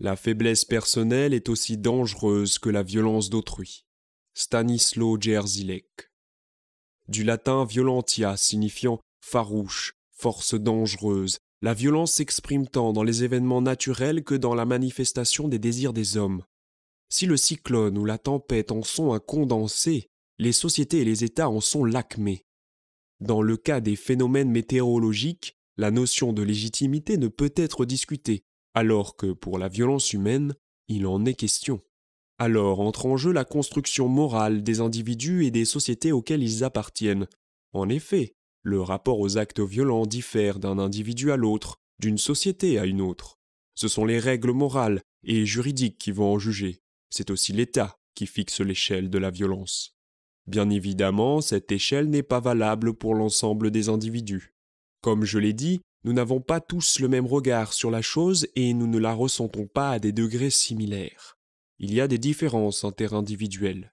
La faiblesse personnelle est aussi dangereuse que la violence d'autrui. Stanisław Jerzilek. Du latin violentia signifiant farouche, force dangereuse, la violence s'exprime tant dans les événements naturels que dans la manifestation des désirs des hommes. Si le cyclone ou la tempête en sont un condensé, les sociétés et les États en sont l'acmé. Dans le cas des phénomènes météorologiques, la notion de légitimité ne peut être discutée, alors que pour la violence humaine, il en est question. Alors entre en jeu la construction morale des individus et des sociétés auxquelles ils appartiennent. En effet, le rapport aux actes violents diffère d'un individu à l'autre, d'une société à une autre. Ce sont les règles morales et juridiques qui vont en juger. C'est aussi l'État qui fixe l'échelle de la violence. Bien évidemment, cette échelle n'est pas valable pour l'ensemble des individus. Comme je l'ai dit, nous n'avons pas tous le même regard sur la chose et nous ne la ressentons pas à des degrés similaires. Il y a des différences interindividuelles.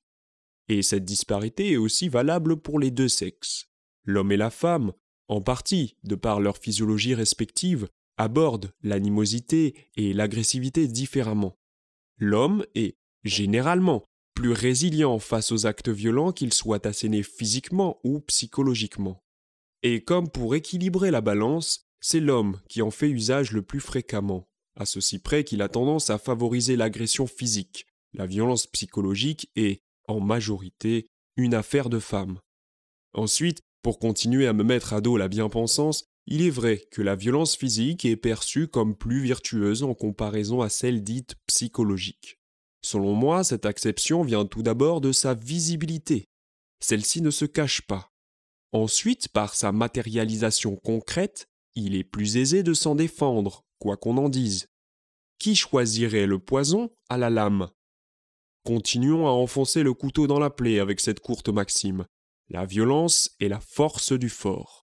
Et cette disparité est aussi valable pour les deux sexes. L'homme et la femme, en partie de par leur physiologie respective, abordent l'animosité et l'agressivité différemment. L'homme est, généralement, plus résilient face aux actes violents qu'ils soient assénés physiquement ou psychologiquement. Et comme pour équilibrer la balance, c'est l'homme qui en fait usage le plus fréquemment, à ceci près qu'il a tendance à favoriser l'agression physique. La violence psychologique est, en majorité, une affaire de femmes. Ensuite, pour continuer à me mettre à dos la bien-pensance, il est vrai que la violence physique est perçue comme plus vertueuse en comparaison à celle dite psychologique. Selon moi, cette acception vient tout d'abord de sa visibilité. Celle-ci ne se cache pas. Ensuite, par sa matérialisation concrète, il est plus aisé de s'en défendre, quoi qu'on en dise. Qui choisirait le poison à la lame ? Continuons à enfoncer le couteau dans la plaie avec cette courte maxime. La violence est la force du fort.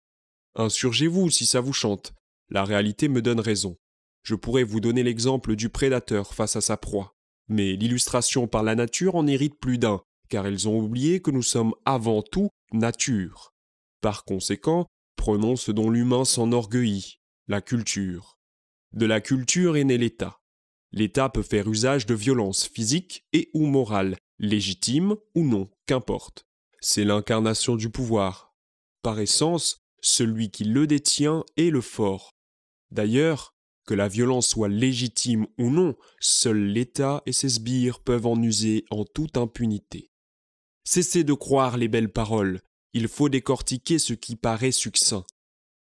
Insurgez-vous si ça vous chante. La réalité me donne raison. Je pourrais vous donner l'exemple du prédateur face à sa proie. Mais l'illustration par la nature en hérite plus d'un, car ils ont oublié que nous sommes avant tout nature. Par conséquent, prenons ce dont l'humain s'enorgueillit, la culture. De la culture est né l'État. L'État peut faire usage de violences physiques et ou morales, légitimes ou non, qu'importe. C'est l'incarnation du pouvoir. Par essence, celui qui le détient est le fort. D'ailleurs, que la violence soit légitime ou non, seul l'État et ses sbires peuvent en user en toute impunité. Cessez de croire les belles paroles, il faut décortiquer ce qui paraît succinct.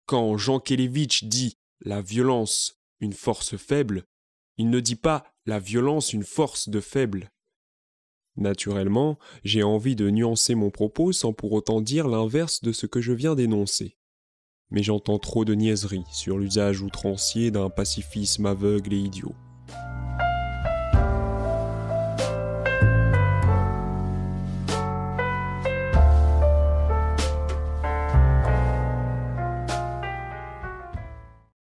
Quand Jankélévitch dit « la violence, une force faible », il ne dit pas « la violence, une force de faible ». Naturellement, j'ai envie de nuancer mon propos sans pour autant dire l'inverse de ce que je viens d'énoncer. Mais j'entends trop de niaiseries sur l'usage outrancier d'un pacifisme aveugle et idiot.